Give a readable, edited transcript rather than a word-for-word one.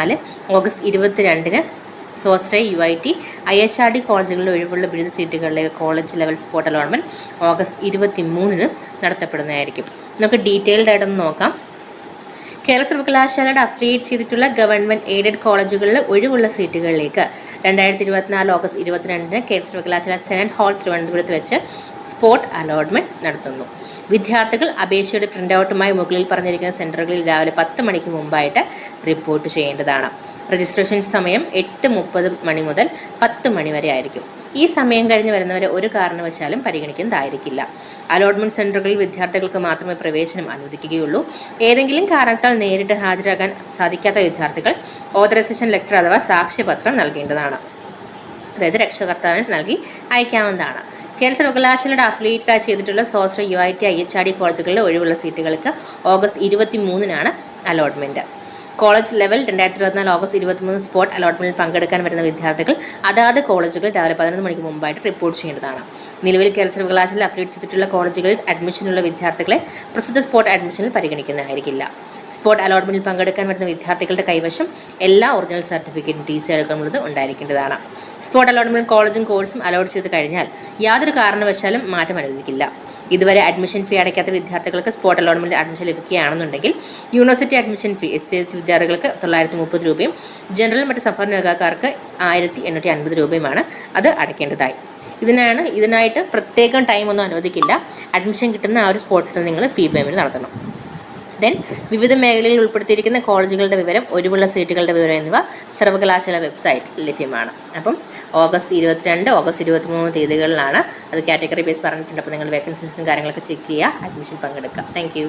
2024 August 22 സ്വാശ്രയ UIT IHRD കോളേജുകളിൽ ഒഴിവുള്ള ബിരുദ സീറ്റുകളിലേക്ക് college level spot allotment August 23 നടത്തപ്പെടുന്നതായിരിക്കും. നമുക്ക് ഡീറ്റെയിൽഡ് ആയിട്ടൊന്ന് നോക്കാം. കേരള സർവകലാശാലയുടെ അഫിലിയേറ്റ് ചെയ്തിട്ടുള്ള ഗവൺമെന്റ് എയ്ഡഡ് കോളേജുകളിൽ ഒഴിവുള്ള സീറ്റുകളിലേക്ക് 2024 ഓഗസ്റ്റ് 22 കേരള സർവകലാശാല സെനറ്റ് ഹാൾ തിരുവനന്തപുരത്ത് വെച്ച് സ്പോട്ട് അലോട്ട്മെന്റ് നടത്തുന്നു. വിദ്യാർത്ഥികൾ അപേക്ഷയുടെ പ്രിന്റൌട്ടുമായി മുകളിൽ പറഞ്ഞിരിക്കുന്ന സെന്ററുകളിൽ രാവിലെ 10 മണിക്ക് മുമ്പായിട്ട് റിപ്പോർട്ട് ചെയ്യേണ്ടതാണ്. രജിസ്ട്രേഷൻ സമയം 8:30 മുതൽ 10 മണി വരെ ആയിരിക്കും. ഈ സമയം കഴിഞ്ഞ് വരുന്നവരെ ഒരു കാരണവശാലും പരിഗണിക്കുന്നതായിരിക്കില്ല. അലോട്ട്മെന്റ് സെന്ററുകളിൽ വിദ്യാർത്ഥികൾക്ക് മാത്രമേ പ്രവേശനം അനുവദിക്കുകയുള്ളൂ. ഏതെങ്കിലും കാരണത്താൽ നേരിട്ട് ഹാജരാകാൻ സാധിക്കാത്ത വിദ്യാർത്ഥികൾ ഓതറൈസേഷൻ ലെറ്റർ അഥവാ സാക്ഷ്യപത്രം നൽകേണ്ടതാണ്. അതായത് രക്ഷകർത്താവിന് നൽകി അയക്കാവുന്നതാണ്. കേരള സർവകലാശാലയുടെ അഫിലിയേറ്റ് ചെയ്തിട്ടുള്ള സ്വാശ്രയ UIT IHRD കോളേജുകളിലെ ഒഴിവുള്ള സീറ്റുകൾക്ക് August 23 allotment. College level 2024 August 23 spot അലോട്ട്മെന്റിൽ പങ്കെടുക്കാൻ വരുന്ന വിദ്യാർത്ഥികൾ അതാത് കോളേജുകൾ രാവിലെ 11 മണിക്ക് മുമ്പായിട്ട് റിപ്പോർട്ട് ചെയ്യേണ്ടതാണ്. നിലവിൽ കേരള സർവകലാശാല അഫിലിയേറ്റ് ചെയ്തിട്ടുള്ള കോളേജുകളിൽ അഡ്മിഷനുള്ള വിദ്യാർത്ഥികളെ പ്രസ്തുത സ്പോട്ട് അഡ്മിഷനിൽ പരിഗണിക്കുന്നതായിരിക്കില്ല. സ്പോട്ട് അലോട്ട്മെന്റിൽ പങ്കെടുക്കാൻ വരുന്ന വിദ്യാർത്ഥികളുടെ കൈവശം എല്ലാ ഒറിജിനൽ സർട്ടിഫിക്കറ്റും TC അടക്കമുള്ളത് ഉണ്ടായിരിക്കേണ്ടതാണ്. സ്പോട്ട് അലോട്ട്മെന്റ് കോളേജും കോഴ്സും അലോട്ട് ചെയ്ത് കഴിഞ്ഞാൽ യാതൊരു കാരണവശാലും മാറ്റം അനുവദിക്കില്ല. ഇതുവരെ അഡ്മിഷൻ ഫീ അടയ്ക്കാത്ത വിദ്യാർത്ഥികൾക്ക് സ്പോട്ട് അലോട്ട്മെന്റ് അഡ്മിഷൻ ലഭിക്കുകയാണെന്നുണ്ടെങ്കിൽ യൂണിവേഴ്സിറ്റി അഡ്മിഷൻ ഫീ SC വിദ്യാർത്ഥികൾക്ക് 930 രൂപയും ജനറൽ മറ്റ് സഫർണ വിഭാഗക്കാർക്ക് 1850 രൂപയുമാണ് അത് അടയ്ക്കേണ്ടതായി. ഇതിനായിട്ട് പ്രത്യേകം ടൈം ഒന്നും അനുവദിക്കില്ല. അഡ്മിഷൻ കിട്ടുന്ന ആ ഒരു സ്പോട്ടിൽ നിങ്ങൾ ഫീ പേയ്മെന്റ് നടത്തണം. വിവിധ മേഖലകളിൽ ഉൾപ്പെടുത്തിയിരിക്കുന്ന കോളേജുകളുടെ വിവരം, ഒഴിവുള്ള സീറ്റുകളുടെ വിവരം എന്നിവ സർവകലാശാല വെബ്സൈറ്റിൽ ലഭ്യമാണ്. അപ്പം ഓഗസ്റ്റ് 22 ഓഗസ്റ്റ് 23 തീയതികളിലാണ് അത് കാറ്റഗറി ബേസ് പറഞ്ഞിട്ടുണ്ട്. അപ്പോൾ നിങ്ങൾ വേക്കൻസീസും കാര്യങ്ങളൊക്കെ ചെക്ക് ചെയ്യുക, അഡ്മിഷൻ പങ്കെടുക്കുക. താങ്ക്